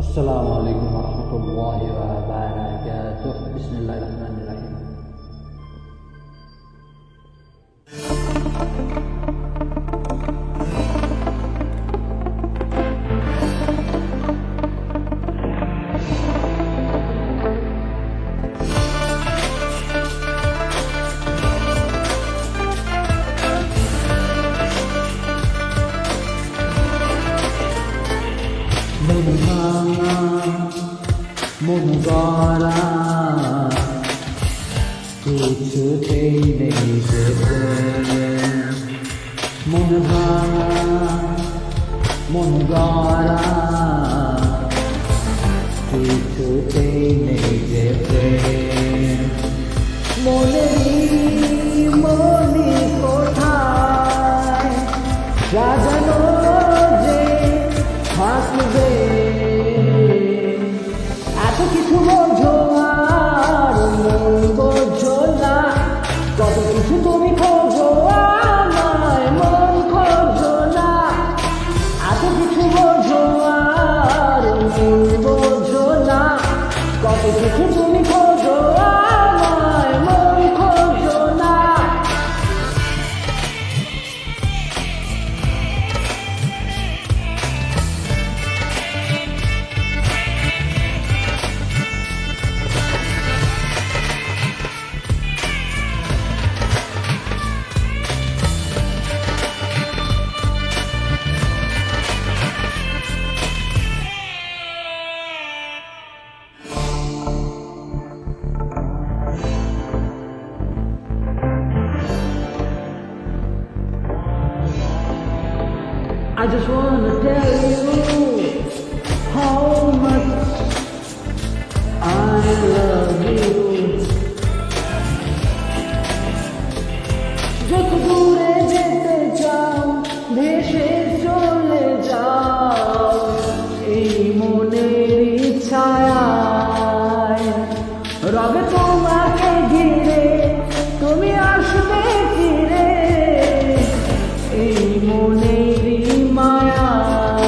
السلام عليكم ورحمة الله وبركاته. بسم الله الرحمن الرحيم. মন গড়া কিছুতেই নেই যে প্রেম, মন ভাঙা মন গড়া কিছুতেই নেই যে প্রেম। মনি কোথায় সাজানো যে থাকবে, এত কিছু বোঝো আর মন বোঝো না, কত কিছু তুমি খোঁজো আমায় মন খোঁজো না, এত কিছু বোঝো আর মন বোঝো না, কত কিছু তুমি খোঁজো আমায় মন খোঁজো না। I just wanna tell you how much I love you. যত দূরে যেতে চাও ভেসে চলে যাও এই মনের ইচ্ছায়, রবে তোমাকে ঘিরে তুমি আসবে ফিরে এই মনের মায়ায়।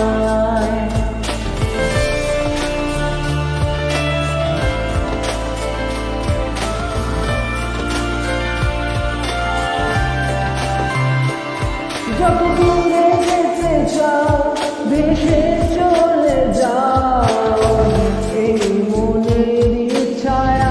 যত দূরে যেতে চাও ভেসে চলে যাও এই মনের ইচ্ছায়।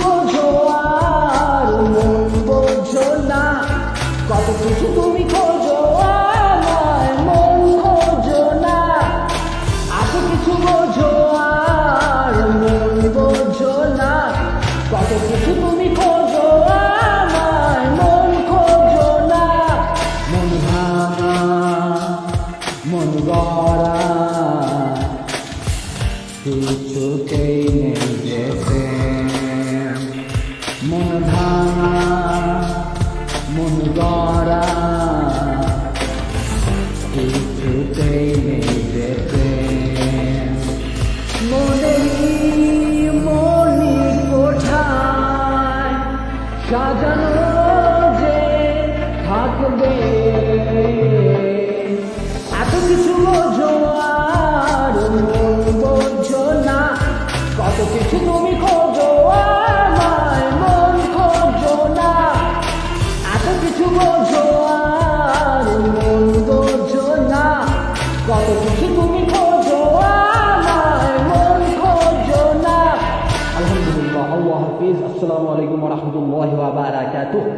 খোঁজো আর মন বোঝো না, কত কিছু তুমি খোঁজো আমায় মন খোঁজো না, এত কিছু বোঝো আর মন বোঝো না, কত কিছু তুমি খোঁজো আমায় মন খোঁজো না। মন ভাঙা মন গড়া কিছুতেই নেই যেতে, মন ভাঙা মন গড়া কিছুতেই নেই যেতে, মনি কোঠায় সাজানো যে থাকবে, এত কিছু বোঝো আর মন বোঝো না, কত কিছু তুমি খোঁজো আমায় মন খোঁজো না, এত কিছু বোঝো আর মন বোঝো না, কত কিছু তুমি খোঁজো আমায় মন খোঁজো না। আলহামদুলিল্লাহ, আল্লাহ হাফিজ। আসসালামু আলাইকুম ওয়া রাহমাতুল্লাহি ওয়া বারাকাতুহু।